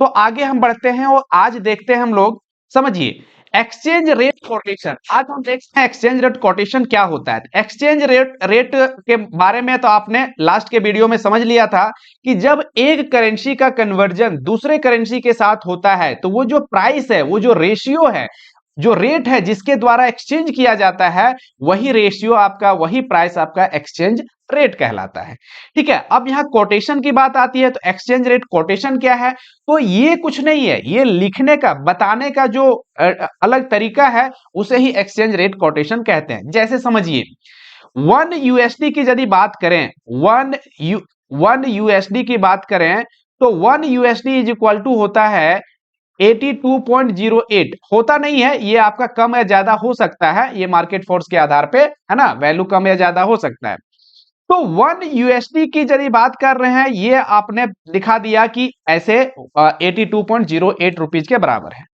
तो आगे हम बढ़ते हैं और आज देखते हैं हम लोग, समझिए एक्सचेंज रेट कोटेशन। आज हम देखते हैं एक्सचेंज रेट कोटेशन क्या होता है। एक्सचेंज रेट के बारे में तो आपने लास्ट के वीडियो में समझ लिया था कि जब एक करेंसी का कन्वर्जन दूसरे करेंसी के साथ होता है तो वो जो प्राइस है, वो जो रेशियो है, जो रेट है जिसके द्वारा एक्सचेंज किया जाता है, वही रेशियो आपका, वही प्राइस आपका एक्सचेंज रेट कहलाता है। ठीक है, अब यहां कोटेशन की बात आती है तो एक्सचेंज रेट कोटेशन क्या है? तो ये कुछ नहीं है, ये लिखने का, बताने का जो अलग तरीका है उसे ही एक्सचेंज रेट कोटेशन कहते हैं। जैसे समझिए 1 USD की यदि बात करें, 1 USD की बात करें तो 1 USD इज इक्वल टू होता है 82.08। होता नहीं है, ये आपका कम या ज्यादा हो सकता है, ये मार्केट फोर्स के आधार पे है ना, वैल्यू कम या ज्यादा हो सकता है। तो 1 USD की यदि बात कर रहे हैं, ये आपने दिखा दिया कि ऐसे 82.08 रुपीज के बराबर है।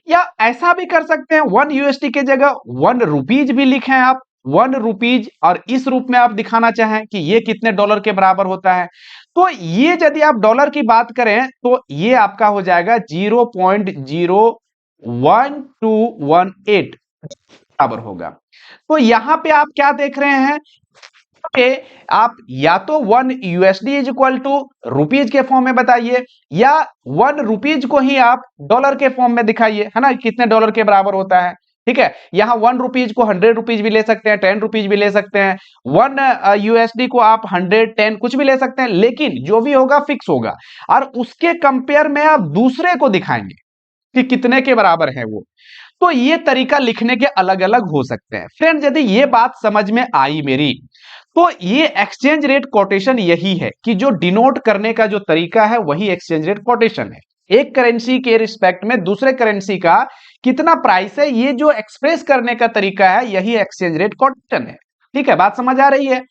या ऐसा भी कर सकते हैं 1 USD के जगह 1 रुपीज भी लिखें आप, 1 रुपीज, और इस रूप में आप दिखाना चाहें कि ये कितने डॉलर के बराबर होता है। तो ये यदि आप डॉलर की बात करें तो ये आपका हो जाएगा 0.01218 बराबर होगा। तो यहां पे आप क्या देख रहे हैं कि आप या तो 1 USD is equal to rupees के फॉर्म में बताइए, या 1 रुपीज को ही आप डॉलर के फॉर्म में दिखाइए, है ना, कितने डॉलर के बराबर होता है। ठीक है, यहां 1 रुपीज को 100 रुपीज भी ले सकते हैं, 10 रुपीज भी ले सकते हैं, 1 USD को आप 110 कुछ भी ले सकते हैं, लेकिन जो भी होगा फिक्स होगा, और उसके कंपेयर में आप दूसरे को दिखाएंगे कि कितने के बराबर है वो। तो ये तरीका लिखने के अलग अलग हो सकते हैं। फ्रेंड, यदि ये बात समझ में आई मेरी, तो ये एक्सचेंज रेट कोटेशन यही है कि जो डिनोट करने का जो तरीका है वही एक्सचेंज रेट कोटेशन है। एक करेंसी के रिस्पेक्ट में दूसरे करेंसी का कितना प्राइस है, ये जो एक्सप्रेस करने का तरीका है, यही एक्सचेंज रेट कोटेशन है। ठीक है, बात समझ आ रही है।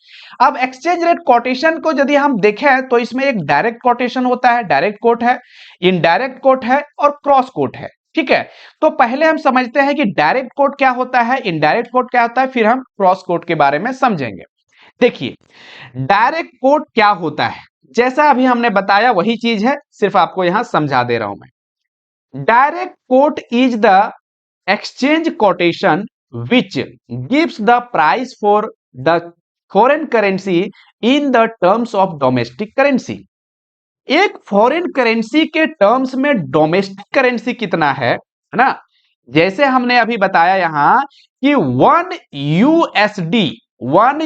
अब एक्सचेंज रेट कोटेशन को यदि हम देखें तो इसमें एक डायरेक्ट कोटेशन होता है, डायरेक्ट कोट है, इनडायरेक्ट कोट है और क्रॉस कोट है। ठीक है, तो पहले हम समझते हैं कि डायरेक्ट कोट क्या होता है, इनडायरेक्ट कोट क्या होता है, फिर हम क्रॉस कोट के बारे में समझेंगे। देखिए डायरेक्ट कोट क्या होता है, जैसा अभी हमने बताया वही चीज है, सिर्फ आपको यहां समझा दे रहा हूं मैं। Direct quote is the exchange quotation which gives the price for the foreign currency in the terms of domestic currency. एक फॉरेन करेंसी के टर्म्स में डोमेस्टिक करेंसी कितना है ना, जैसे हमने अभी बताया यहां कि 1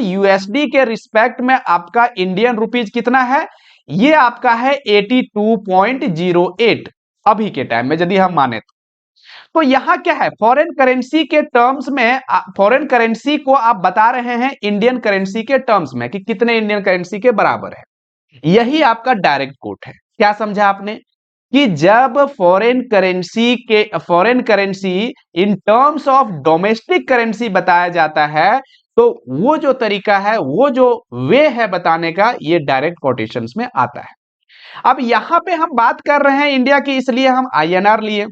USD के रिस्पेक्ट में आपका इंडियन रुपीज कितना है, ये आपका है 82.08 अभी के टाइम में यदि हम माने तो यहां क्या है, फॉरेन करेंसी के टर्म्स में, फॉरेन करेंसी को आप बता रहे हैं इंडियन करेंसी के टर्म्स में कि कितने इंडियन करेंसी के बराबर है। यही आपका डायरेक्ट कोट है। क्या समझा आपने कि जब foreign currency in terms of domestic currency बताया जाता है तो वो जो तरीका है, वो जो वे है बताने का, ये डायरेक्ट कोटेशंस में आता है। अब यहां पे हम बात कर रहे हैं इंडिया की, इसलिए हम INR लिए,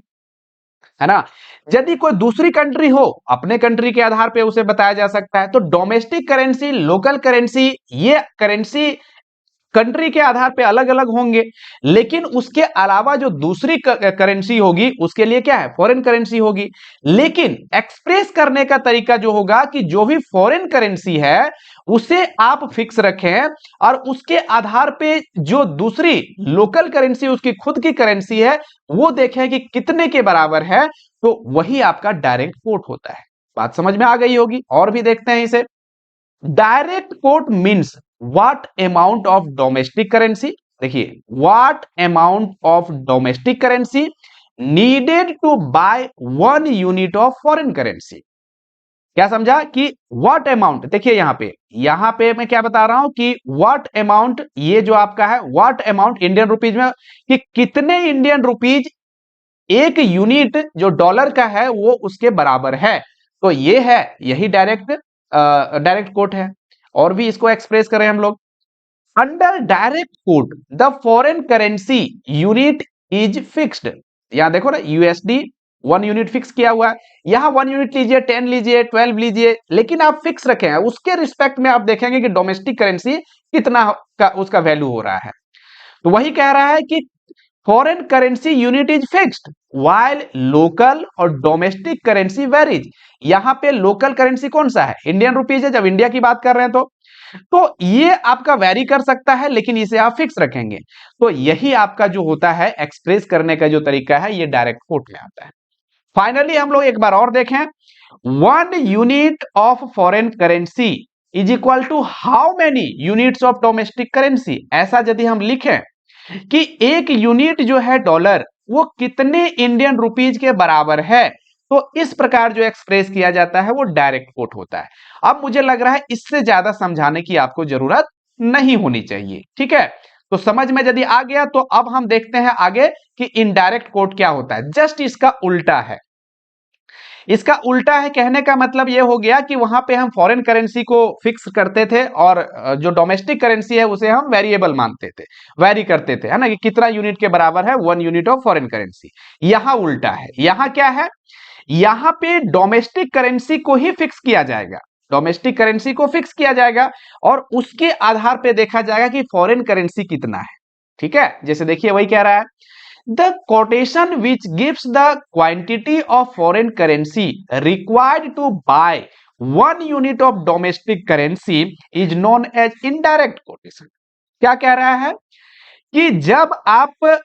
है ना। यदि कोई दूसरी कंट्री हो, अपने कंट्री के आधार पे उसे बताया जा सकता है। तो डोमेस्टिक करेंसी, लोकल करेंसी, ये करेंसी कंट्री के आधार पे अलग अलग होंगे, लेकिन उसके अलावा जो दूसरी करेंसी होगी उसके लिए क्या है, फॉरेन करेंसी होगी। लेकिन एक्सप्रेस करने का तरीका जो होगा कि जो भी फॉरेन करेंसी है उसे आप फिक्स रखें, और उसके आधार पे जो दूसरी लोकल करेंसी, उसकी खुद की करेंसी है, वो देखें कि कितने के बराबर है, तो वही आपका डायरेक्ट कोट होता है। बात समझ में आ गई होगी। और भी देखते हैं इसे। Direct quote means what amount of domestic currency, देखिए what amount of domestic currency needed to buy 1 unit of foreign currency. क्या समझा कि व्हाट अमाउंट, देखिए यहां पे मैं क्या बता रहा हूं कि व्हाट अमाउंट, ये जो आपका है व्हाट अमाउंट इंडियन रुपीज में, कि कितने इंडियन रुपीज एक यूनिट जो डॉलर का है वो उसके बराबर है। तो ये है, यही डायरेक्ट कोट है। और भी इसको एक्सप्रेस करें हम लोग, under direct quote the foreign currency unit is fixed. यहां देखो ना, USD 1 यूनिट फिक्स किया हुआ है, यहां 1 यूनिट लीजिए, 10 लीजिए, 12 लीजिए, लेकिन आप फिक्स रखे हैं। उसके रिस्पेक्ट में आप देखेंगे कि डोमेस्टिक करेंसी कितना का उसका वैल्यू हो रहा है। तो वही कह रहा है कि foreign currency unit is fixed while local और डोमेस्टिक करेंसी वेरीज। यहां पे लोकल करेंसी कौन सा है? इंडियन रुपीज है, जब इंडिया की बात कर रहे हैं तो ये आपका वेरी कर सकता है, लेकिन इसे आप फिक्स रखेंगे। तो यही आपका जो होता है एक्सप्रेस करने का जो तरीका है, ये डायरेक्ट कोट में आता है। फाइनली हम लोग एक बार और देखें, 1 unit of foreign currency is equal to how many units of domestic currency. ऐसा यदि हम लिखें कि 1 यूनिट जो है डॉलर, वो कितने इंडियन रुपीज के बराबर है, तो इस प्रकार जो एक्सप्रेस किया जाता है वो डायरेक्ट कोट होता है। अब मुझे लग रहा है इससे ज्यादा समझाने की आपको जरूरत नहीं होनी चाहिए, ठीक है। तो समझ में यदि आ गया तो अब हम देखते हैं आगे कि इनडायरेक्ट कोट क्या होता है। जस्ट इसका उल्टा है। इसका उल्टा है कहने का मतलब यह हो गया कि वहां पे हम फॉरेन करेंसी को फिक्स करते थे और जो डोमेस्टिक करेंसी है उसे हम वेरिएबल मानते थे, वेरी करते थे, है ना, कि कितना यूनिट के बराबर है 1 यूनिट ऑफ फॉरेन करेंसी। यहां उल्टा है। यहां क्या है? यहां पे डोमेस्टिक करेंसी को ही फिक्स किया जाएगा, डोमेस्टिक करेंसी को फिक्स किया जाएगा और उसके आधार पे देखा जाएगा कि फॉरेन करेंसी कितना है, ठीक है। जैसे देखिए वही कह रहा है, the quotation which gives the quantity of foreign currency required to buy 1 unit of domestic currency is known as indirect quotation। क्या कह रहा है कि जब आप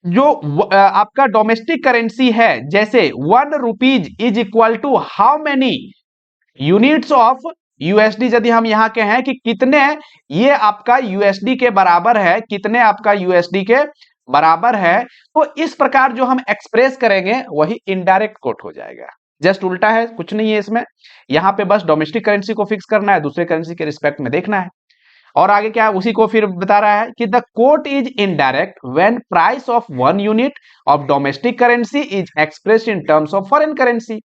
जो आपका डोमेस्टिक करेंसी है, जैसे 1 rupees is equal to how many units of USD, यदि हम यहां के हैं कि कितने ये आपका यूएसडी के बराबर है, कितने आपका यूएसडी के बराबर है, तो इस प्रकार जो हम एक्सप्रेस करेंगे वही इनडायरेक्ट कोट हो जाएगा। जस्ट उल्टा है, कुछ नहीं है इसमें। यहां पे बस डोमेस्टिक करेंसी को फिक्स करना है, दूसरे करेंसी के रिस्पेक्ट में देखना है। और आगे क्या है उसी को फिर बता रहा है कि the quote is indirect when price of 1 unit of domestic currency is expressed in terms of foreign currency,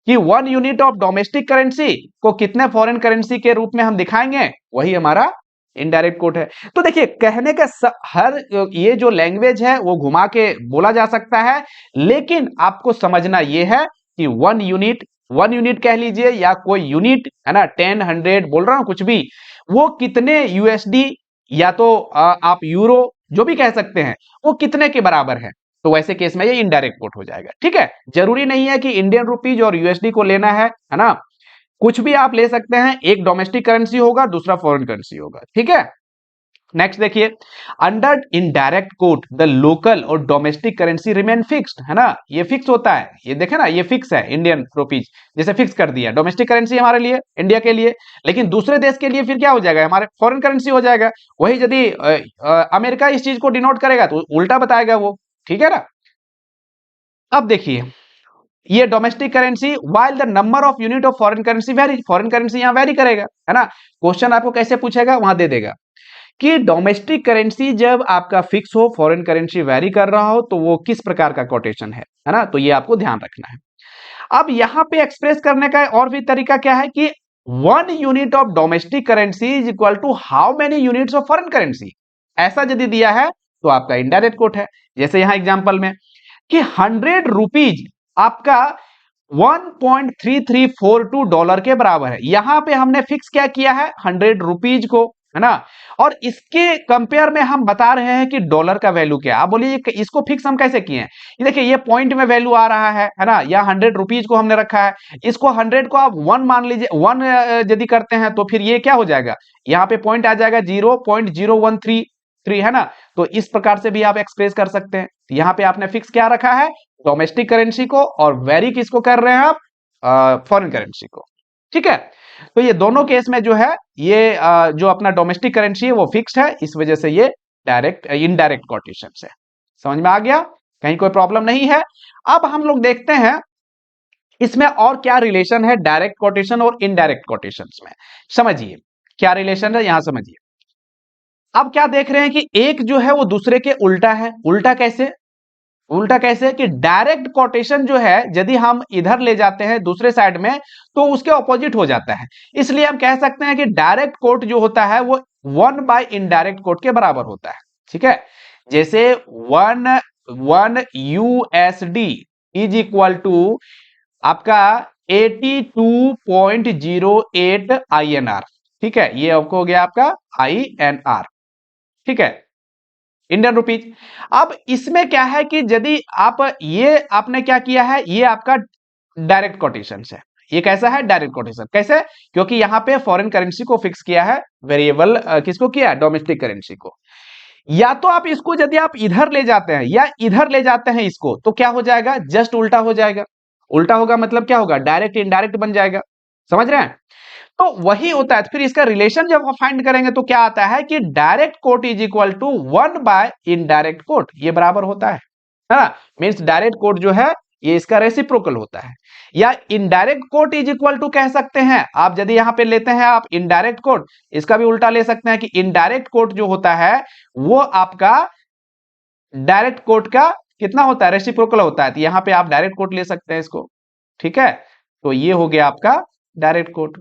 कि 1 यूनिट ऑफ डोमेस्टिक करेंसी को कितने फॉरेन करेंसी के रूप में हम दिखाएंगे, वही हमारा इनडायरेक्ट कोट है। तो देखिए कहने का हर ये जो लैंग्वेज है वो घुमा के बोला जा सकता है, लेकिन आपको समझना ये है कि 1 यूनिट कह लीजिए या कोई यूनिट, है ना, 10 100 बोल रहा हूं कुछ भी, वो कितने यूएसडी या तो आप यूरो जो भी कह सकते हैं, वो कितने के बराबर है, तो वैसे केस में ये इनडायरेक्ट कोट हो जाएगा, ठीक है। जरूरी नहीं है कि इंडियन रुपीज और यूएसडी को लेना है ना, कुछ भी आप ले सकते हैं, एक डोमेस्टिक करेंसी होगा, दूसरा फॉरेन करेंसी होगा, ठीक है। नेक्स्ट देखिए, under indirect coat the local और डोमेस्टिक करेंसी रिमेन फिक्स्ड, है ना, ये फिक्स होता है, ये देखे ना, ये फिक्स है इंडियन रुपीज, जैसे फिक्स कर दिया डोमेस्टिक करेंसी हमारे लिए, इंडिया के लिए, लेकिन दूसरे देश के लिए फिर क्या हो जाएगा, हमारे फॉरेन करेंसी हो जाएगा। वही यदि अमेरिका इस चीज को डिनोट करेगा तो उल्टा बताएगा वो, ठीक है ना। अब देखिए ये domestic currency while the number of unit of foreign currency very, foreign currency यहां वेरी करेगा, है ना। क्वेश्चन आपको कैसे पूछेगा, वहां दे देगा कि डोमेस्टिक करेंसी जब आपका फिक्स हो, फॉरेन करेंसी वेरी कर रहा हो, तो वो किस प्रकार का कोटेशन है ना, तो ये आपको ध्यान रखना है। अब यहां पे एक्सप्रेस करने का और भी तरीका क्या है कि 1 unit of domestic currency is equal to how many units of foreign currency, ऐसा यदि दिया है तो आपका इनडायरेक्ट कोट है। जैसे यहां एग्जांपल में कि 100 रुपीज आपका 1.3342 डॉलर के बराबर है, यहां पे हमने फिक्स क्या किया है, 100 रुपीज को, है ना। और इसके कंपेयर में हम बता रहे हैं कि डॉलर का वैल्यू क्या है। आप बोलिए इसको फिक्स हम कैसे किए हैं, ये देखिए ये पॉइंट में वैल्यू आ रहा है ना, या 100 रुपीज को हमने रखा है, इसको 100 को आप 1 मान लीजिए, 1 यदि करते हैं तो फिर ये क्या हो जाएगा, यहाँ पे पॉइंट आ जाएगा 0.0133, है ना। तो इस प्रकार से भी आप एक्सप्रेस कर सकते हैं। यहां पे आपने फिक्स क्या रखा है, डोमेस्टिक करेंसी को, और वेरी किसको कर रहे हैं आप, फॉरेन करेंसी को, ठीक है। तो ये दोनों केस में जो है ये जो अपना डोमेस्टिक करेंसी है वो फिक्स्ड है, इस वजह से ये डायरेक्ट इनडायरेक्ट कोटेशन है। समझ में आ गया, कहीं कोई प्रॉब्लम नहीं है। अब हम लोग देखते हैं इसमें और क्या रिलेशन है डायरेक्ट कोटेशन और इनडायरेक्ट कोटेशन में। समझिए क्या रिलेशन है, यहां समझिए। अब क्या देख रहे हैं कि एक जो है वो दूसरे के उल्टा है। उल्टा कैसे, उल्टा कैसे कि डायरेक्ट कोटेशन जो है यदि हम इधर ले जाते हैं दूसरे साइड में तो उसके ऑपोजिट हो जाता है। इसलिए हम कह सकते हैं कि डायरेक्ट कोट जो होता है वो 1/इनडायरेक्ट कोट के बराबर होता है, ठीक है। जैसे 1 यूएसडी इज इक्वल टू आपका 82.08 INR, ठीक है, ये आपको हो गया आपका INR, ठीक है। Indian rupees. अब इसमें क्या है कि यदि आप ये आपने क्या किया है, ये आपका डायरेक्ट कोटेशन है। ये कैसा है? Direct quotation. कैसे? क्योंकि यहां पे फॉरेन करेंसी को फिक्स किया है, वेरिएबल किसको किया है? डोमेस्टिक करेंसी को। या तो आप इसको यदि आप इधर ले जाते हैं या इधर ले जाते हैं इसको, तो क्या हो जाएगा? जस्ट उल्टा हो जाएगा। उल्टा होगा मतलब क्या होगा? डायरेक्ट इनडायरेक्ट बन जाएगा। समझ रहे हैं? तो वही होता है। फिर इसका रिलेशन जब फाइंड करेंगे तो क्या आता है कि direct quote is equal to indirect quote. ये बराबर होता है ना? मींस डायरेक्ट कोट जो है ये इसका रेसिप्रोकल होता है। या indirect quote is equal to कह सकते हैं आप, यदि यहां पे लेते हैं आप इनडायरेक्ट कोट, इसका भी उल्टा ले सकते हैं कि इनडायरेक्ट कोट जो होता है वो आपका डायरेक्ट कोट का कितना होता है? रेसिप्रोकल होता है। तो यहां पे आप डायरेक्ट कोट ले सकते हैं इसको। ठीक है, तो ये हो गया आपका डायरेक्ट कोट।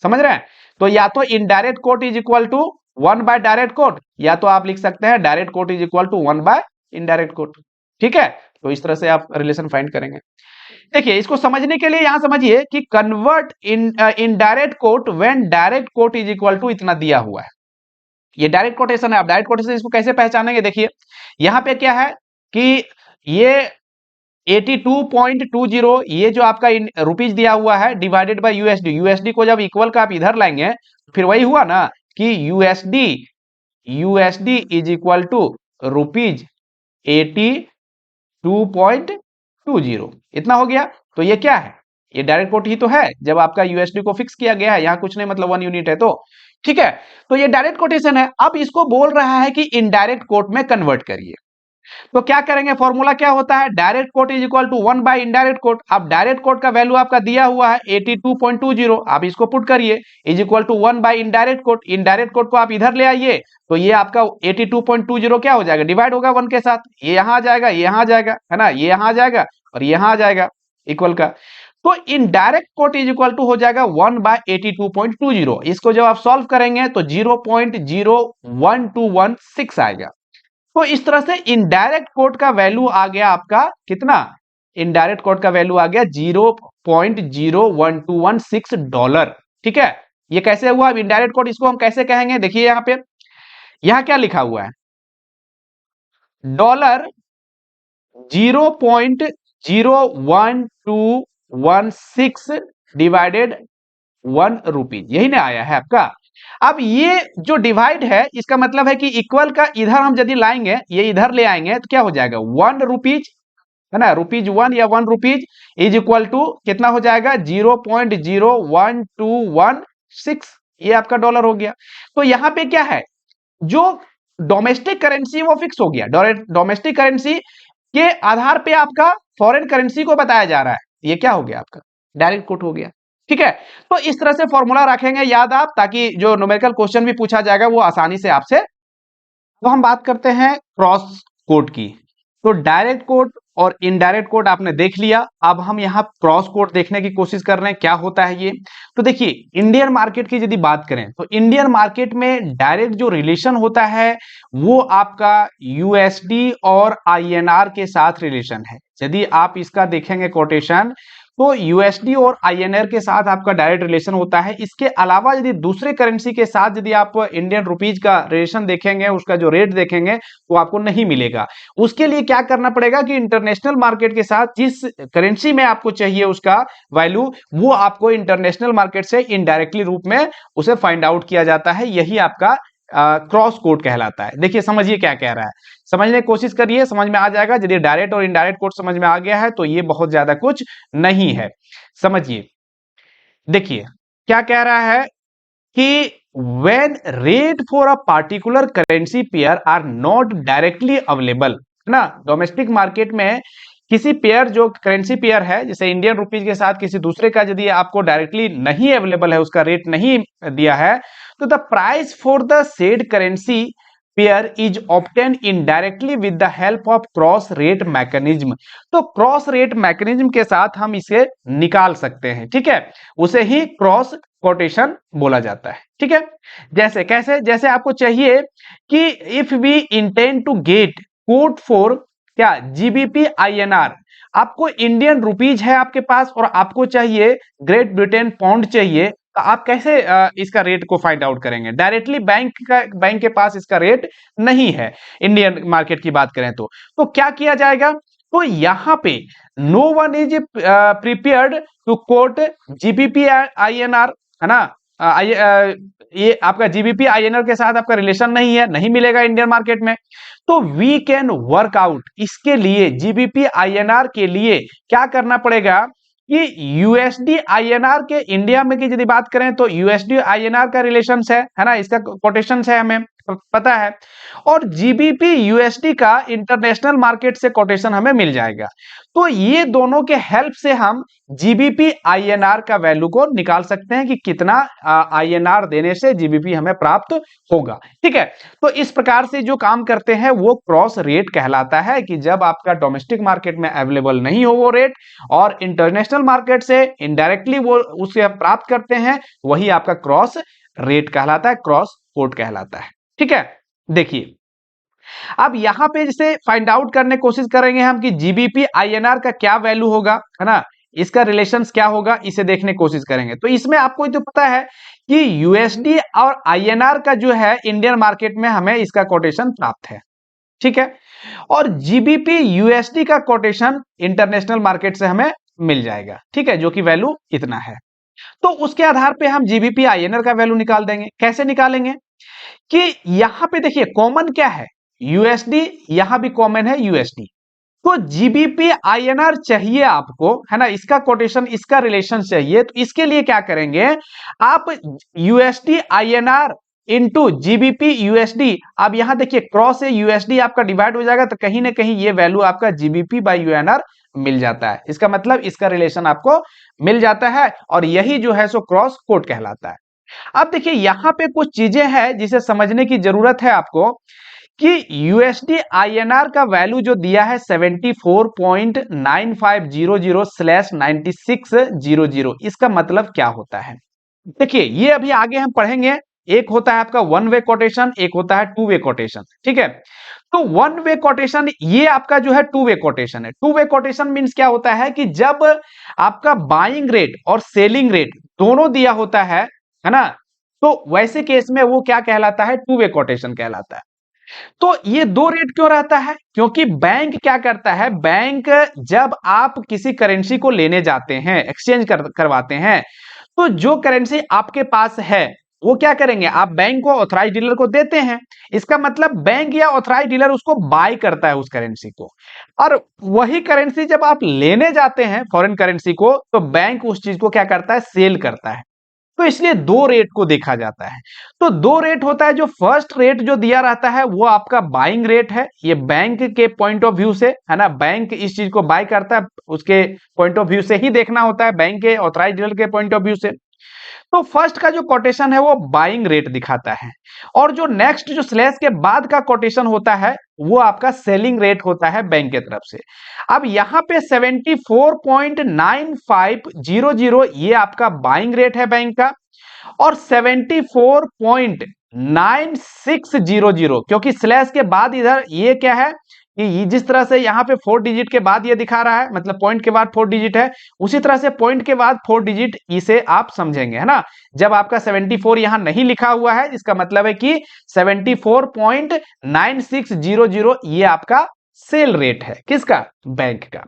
समझ रहे हैं? तो या तो indirect quote is equal to direct quote, या तो आप लिख सकते हैं direct quote is equal to indirect quote. ठीक है, तो इस तरह से आप रिलेशन फाइंड करेंगे। देखिए, इसको समझने के लिए यहां समझिए कि convert indirect quote when direct quote is equal to इतना दिया हुआ है। ये डायरेक्ट कोटेशन है। आप डायरेक्ट कोटेशन इसको कैसे पहचानेंगे? देखिए यहां पे क्या है कि ये 82.20 ये जो आपका रुपीज दिया हुआ है डिवाइडेड बाय यूएसडी। यूएसडी को जब इक्वल का आप इधर लाएंगे फिर वही हुआ ना कि USD USD is equal to rupees 82.20 इतना हो गया। तो ये क्या है? ये डायरेक्ट कोट ही तो है जब आपका यूएसडी को फिक्स किया गया है। यहां कुछ नहीं, मतलब 1 यूनिट है तो। ठीक है, तो ये डायरेक्ट कोटेशन है। अब इसको बोल रहा है कि इनडायरेक्ट कोट में कन्वर्ट करिए। तो क्या करेंगे? फॉर्मूला क्या होता है? Direct quote is equal to indirect quote. अब डायरेक्ट कोट का वैल्यू आपका दिया हुआ है 82.20, आप इसको पुट करिए is equal to indirect quote. Indirect quote को आप इधर ले आइए तो ये आपका 82.20 क्या हो जाएगा? डिवाइड होगा 1 के साथ। ये यहां आ जाएगा, ये यहां आ जाएगा, है ना? ये यहां आ जाएगा और यहां आ जाएगा इक्वल का। तो indirect quote is equal to हो जाएगा 1/82.20। इसको जब आप सॉल्व करेंगे तो 0.01216 आएगा। तो इस तरह से इनडायरेक्ट कोट का वैल्यू आ गया आपका कितना? इनडायरेक्ट कोट का वैल्यू आ गया $0.01216। ठीक है, ये कैसे हुआ? अब इनडायरेक्ट कोट इसको हम कैसे कहेंगे? देखिए यहां पे, यहां क्या लिखा हुआ है? $0.01216 डिवाइडेड 1 रुपीज, यही ना आया है आपका। अब ये जो डिवाइड है इसका मतलब है कि इक्वल का इधर हम यदि लाएंगे, ये इधर ले आएंगे तो क्या हो जाएगा? 1 रुपीज, है ना? ₹1 या 1 रुपीज इज इक्वल टू कितना हो जाएगा? 0.01216। ये आपका डॉलर हो गया। तो यहां पे क्या है? जो डोमेस्टिक करेंसी वो फिक्स हो गया। डोमेस्टिक करेंसी के आधार पे आपका फॉरेन करेंसी को बताया जा रहा है। ये क्या हो गया? आपका डायरेक्ट कोट हो गया। ठीक है, तो इस तरह से फॉर्मूला रखेंगे याद आप, ताकि जो न्यूमेरिकल क्वेश्चन भी पूछा जाएगा वो आसानी से आपसे। तो हम बात करते हैं क्रॉस कोट की। तो डायरेक्ट कोट और इनडायरेक्ट कोट आपने देख लिया। अब हम यहाँ क्रॉस कोट देखने की कोशिश कर रहे हैं क्या होता है ये। तो देखिए, इंडियन मार्केट की यदि बात करें तो इंडियन मार्केट में डायरेक्ट जो रिलेशन होता है वो आपका यूएसडी और आईएनआर के साथ रिलेशन है। यदि आप इसका देखेंगे कोटेशन, तो यूएसडी और आईएनआर के साथ आपका डायरेक्ट रिलेशन होता है। इसके अलावा यदि दूसरे करेंसी के साथ यदि आप इंडियन रुपीज का रिलेशन देखेंगे, उसका जो रेट देखेंगे, तो आपको नहीं मिलेगा। उसके लिए क्या करना पड़ेगा कि इंटरनेशनल मार्केट के साथ जिस करेंसी में आपको चाहिए उसका वैल्यू, वो आपको इंटरनेशनल मार्केट से इनडायरेक्टली रूप में उसे फाइंड आउट किया जाता है। यही आपका क्रॉस कोट कहलाता है। देखिए समझिए क्या कह रहा है, समझने की कोशिश करिए, समझ में आ जाएगा। यदि डायरेक्ट और इनडायरेक्ट कोट समझ में आ गया है तो ये बहुत ज्यादा कुछ नहीं है। समझिए, देखिए क्या कह रहा है कि when rate for a particular currency pair are not directly available, है ना? डोमेस्टिक मार्केट में किसी पेयर जो करेंसी पेयर है, जैसे इंडियन रुपीज के साथ किसी दूसरे का यदि आपको डायरेक्टली नहीं अवेलेबल है, उसका रेट नहीं दिया है, तो the price for the said currency pair is obtain indirectly with the help of cross rate mechanism. तो क्रॉस रेट मैकेनिज्म के साथ हम इसे निकाल सकते हैं। ठीक है, उसे ही क्रॉस कोटेशन बोला जाता है। ठीक है, जैसे कैसे? जैसे आपको चाहिए कि if we intend to get quote for क्या जीबीपी आईएनआर, आपको इंडियन रुपीज है आपके पास और आपको चाहिए ग्रेट ब्रिटेन पाउंड चाहिए, तो आप कैसे इसका रेट को फाइंड आउट करेंगे? डायरेक्टली बैंक के पास इसका रेट नहीं है, इंडियन मार्केट की बात करें तो क्या किया जाएगा? तो यहाँ पे no one is prepared to quote GBP INR, है ना? ये आपका जीबीपी आईएनआर के साथ आपका रिलेशन नहीं है, नहीं मिलेगा इंडियन मार्केट में। तो वी कैन वर्क आउट, इसके लिए जीबीपी आईएनआर के लिए क्या करना पड़ेगा कि यूएसडी आईएनआर के इंडिया में की यदि बात करें तो यूएसडी आईएनआर का रिलेशन है ना, इसका कोटेशन है, हमें पता है। और जीबीपी यूएसडी का इंटरनेशनल मार्केट से कोटेशन हमें मिल जाएगा। तो ये दोनों के हेल्प से हम जीबीपी आईएनआर का वैल्यू को निकाल सकते हैं कि कितना आईएनआर देने से जीबीपी हमें प्राप्त होगा। ठीक है, तो इस प्रकार से जो काम करते हैं वो क्रॉस रेट कहलाता है, कि जब आपका डोमेस्टिक मार्केट में अवेलेबल नहीं हो वो रेट और इंटरनेशनल मार्केट से इनडायरेक्टली वो उसे प्राप्त करते हैं, वही आपका क्रॉस रेट कहलाता है, क्रॉस कोट कहलाता है। ठीक है, देखिए अब यहां पे जैसे फाइंड आउट करने की कोशिश करेंगे हम कि जीबीपी आईएनआर का क्या वैल्यू होगा, है ना, इसका रिलेशंस क्या होगा, इसे देखने की कोशिश करेंगे। तो इसमें आपको तो पता है कि यूएसडी और आईएनआर का जो है इंडियन मार्केट में हमें इसका कोटेशन प्राप्त है। ठीक है, और जीबीपी यूएसडी का कोटेशन इंटरनेशनल मार्केट से हमें मिल जाएगा। ठीक है, जो कि वैल्यू इतना है। तो उसके आधार पे हम जीबीपी आईएनआर का वैल्यू निकाल देंगे। कैसे निकालेंगे कि यहां पे देखिए कॉमन क्या है, यूएसडी, यहां भी कॉमन है यूएसडी। तो जीबीपी आईएनआर चाहिए आपको, है ना, इसका कोटेशन, इसका रिलेशन चाहिए। तो इसके लिए क्या करेंगे आप, USD INR into GBP USD. अब यहां देखिए क्रॉस से यूएसडी आपका डिवाइड हो जाएगा, तो कहीं ना कहीं ये वैल्यू आपका जीबीपी बाय यूएनआर मिल जाता है। इसका मतलब इसका रिलेशन आपको मिल जाता है, और यही जो है सो क्रॉस कोट कहलाता है। अब देखिए यहां पे कुछ चीजें हैं जिसे समझने की जरूरत है आपको, कि यूएसडी आईएनआर का वैल्यू जो दिया है 74.9500/9600, इसका मतलब क्या होता है? देखिए ये अभी आगे हम पढ़ेंगे। एक होता है आपका वन वे कोटेशन, एक होता है टू वे कोटेशन। ठीक है, तो वन वे कोटेशन, ये आपका जो है टू वे कोटेशन है। टू वे कोटेशन मींस क्या होता है कि जब आपका बाइंग रेट और सेलिंग रेट दोनों दिया होता है ना, तो वैसे केस में वो क्या कहलाता है, टू वे कोटेशन कहलाता है। तो ये दो रेट क्यों रहता है? क्योंकि बैंक क्या करता है, बैंक जब आप किसी करेंसी को लेने जाते हैं, एक्सचेंज करवाते हैं, तो जो करेंसी आपके पास है वो क्या करेंगे, आप बैंक को, ऑथराइज डीलर को देते हैं। इसका मतलब बैंक या ऑथराइज डीलर उसको बाय करता है उस करेंसी को, और वही करेंसी जब आप लेने जाते हैं फॉरेन करेंसी को, तो बैंक उस चीज को क्या करता है, सेल करता है। तो इसलिए दो रेट को देखा जाता है। तो दो रेट होता है, जो फर्स्ट रेट जो दिया रहता है वो आपका बाइंग रेट है, ये बैंक के पॉइंट ऑफ व्यू से, है ना, बैंक इस चीज को बाय करता है, उसके पॉइंट ऑफ व्यू से ही देखना होता है, बैंक के ऑथराइज डीलर के पॉइंट ऑफ व्यू से। तो फर्स्ट का जो कोटेशन है वो बाइंग रेट दिखाता है, और जो नेक्स्ट जो स्लैश के बाद का कोटेशन होता है वो आपका सेलिंग रेट होता है बैंक के तरफ से। अब यहां पे 74.9500 ये आपका बाइंग रेट है बैंक का, और 74.9600, क्योंकि स्लैश के बाद इधर ये क्या है कि जिस तरह से यहाँ पे 4 डिजिट के बाद ये दिखा रहा है, मतलब पॉइंट के बाद 4 डिजिट है, उसी तरह से पॉइंट के बाद 4 डिजिट, इसे आप समझेंगे, है ना। जब आपका 74 यहाँ नहीं लिखा हुआ है, इसका मतलब है कि 74.9600 ये आपका सेल रेट है, किसका, बैंक का।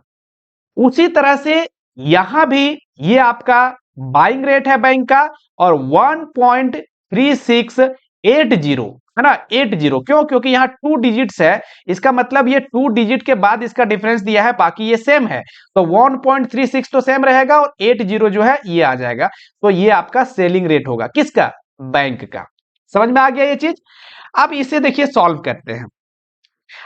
उसी तरह से यहां भी ये आपका बाइंग रेट है बैंक का, और 1.3680, है ना, 80, क्यों, क्योंकि यहाँ 2 डिजिट्स है, इसका मतलब ये 2 डिजिट के बाद इसका डिफरेंस दिया है, बाकी ये सेम है, तो 1.36 तो सेम रहेगा, और 80 जो है ये आ जाएगा। तो ये आपका सेलिंग रेट होगा, किसका, बैंक का। समझ में आ गया ये चीज। अब इसे देखिए सॉल्व करते हैं।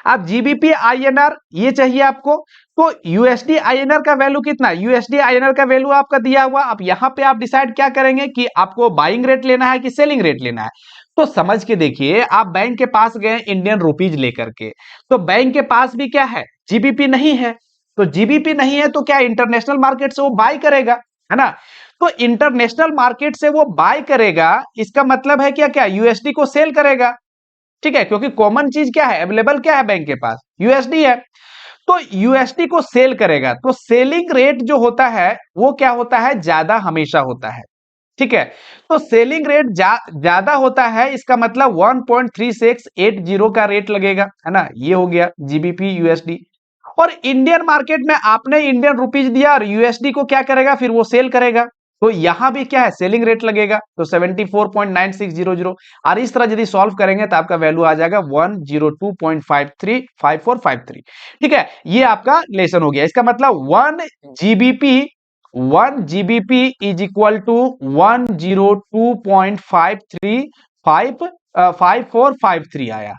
अब जीबीपी आईएनआर ये चाहिए आपको, तो यूएसडी आईएनआर का वैल्यू कितना, यूएसडी आईएनआर का वैल्यू आपका दिया हुआ। अब यहां पे आप डिसाइड क्या करेंगे कि आपको बाइंग रेट लेना है कि सेलिंग रेट लेना है। तो समझ के देखिए, आप बैंक के पास गए इंडियन रुपीज लेकर के, तो बैंक के पास भी क्या है, जीबीपी नहीं है। तो जीबीपी नहीं है तो क्या इंटरनेशनल मार्केट से वो बाय करेगा, है ना। तो इंटरनेशनल मार्केट से वो बाय करेगा, इसका मतलब है क्या, क्या यूएसडी को सेल करेगा। ठीक है, क्योंकि कॉमन चीज क्या है, अवेलेबल क्या है बैंक के पास, यूएसडी है। तो यूएसडी को सेल करेगा, तो सेलिंग रेट जो होता है वो क्या होता है, ज्यादा हमेशा होता है। ठीक है। तो सेलिंग रेट ज्यादा होता है, इसका मतलब 1.3680 का रेट लगेगा, है ना। ये हो गया जीबीपी यूएसडी। और इंडियन मार्केट में आपने इंडियन रुपीज दिया और यूएसडी को क्या करेगा, फिर वो सेल करेगा, तो यहां भी क्या है, सेलिंग रेट लगेगा, तो 74.9600। और इस तरह यदि सॉल्व करेंगे तो आपका वैल्यू आ जाएगा 102.5453। ठीक है, ये आपका लेसन हो गया। इसका मतलब 1 जीबीपी इज इक्वल टू 102.535453 आया।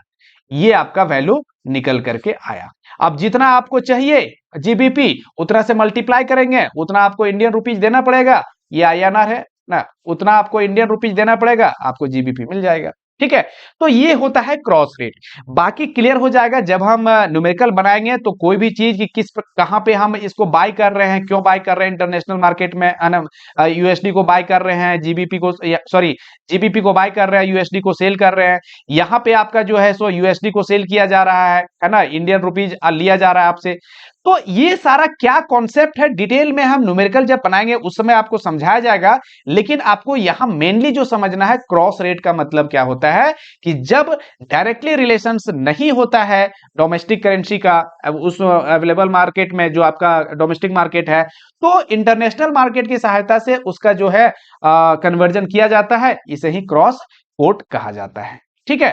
ये आपका वैल्यू निकल करके आया। अब जितना आपको चाहिए जीबीपी, उतना से मल्टीप्लाई करेंगे, उतना आपको इंडियन रुपीज देना पड़ेगा। ये आईएनआर है ना, उतना आपको इंडियन रुपीज देना पड़ेगा, आपको जीबीपी मिल जाएगा। ठीक है, तो ये होता है क्रॉस रेट। बाकी क्लियर हो जाएगा जब हम न्यूमेरिकल बनाएंगे, तो कोई भी चीज की कहां पे हम इसको बाय कर रहे हैं, क्यों बाय कर रहे हैं इंटरनेशनल मार्केट में, यूएसडी को बाय कर रहे हैं, जीबीपी को, सॉरी, जीबीपी को बाय कर रहे हैं, यूएसडी को सेल कर रहे हैं। यहाँ पे आपका जो है सो यूएसडी को सेल किया जा रहा है ना, इंडियन रुपीज लिया जा रहा है आपसे। तो ये सारा क्या कॉन्सेप्ट है, डिटेल में हम न्यूमेरिकल जब बनाएंगे उस समय आपको समझाया जाएगा। लेकिन आपको यहां मेनली जो समझना है, क्रॉस रेट का मतलब क्या होता है, कि जब डायरेक्टली रिलेशंस नहीं होता है डोमेस्टिक करेंसी का उस अवेलेबल मार्केट में, जो आपका डोमेस्टिक मार्केट है, तो इंटरनेशनल मार्केट की सहायता से उसका जो है कन्वर्जन किया जाता है, इसे ही क्रॉस कोट कहा जाता है। ठीक है।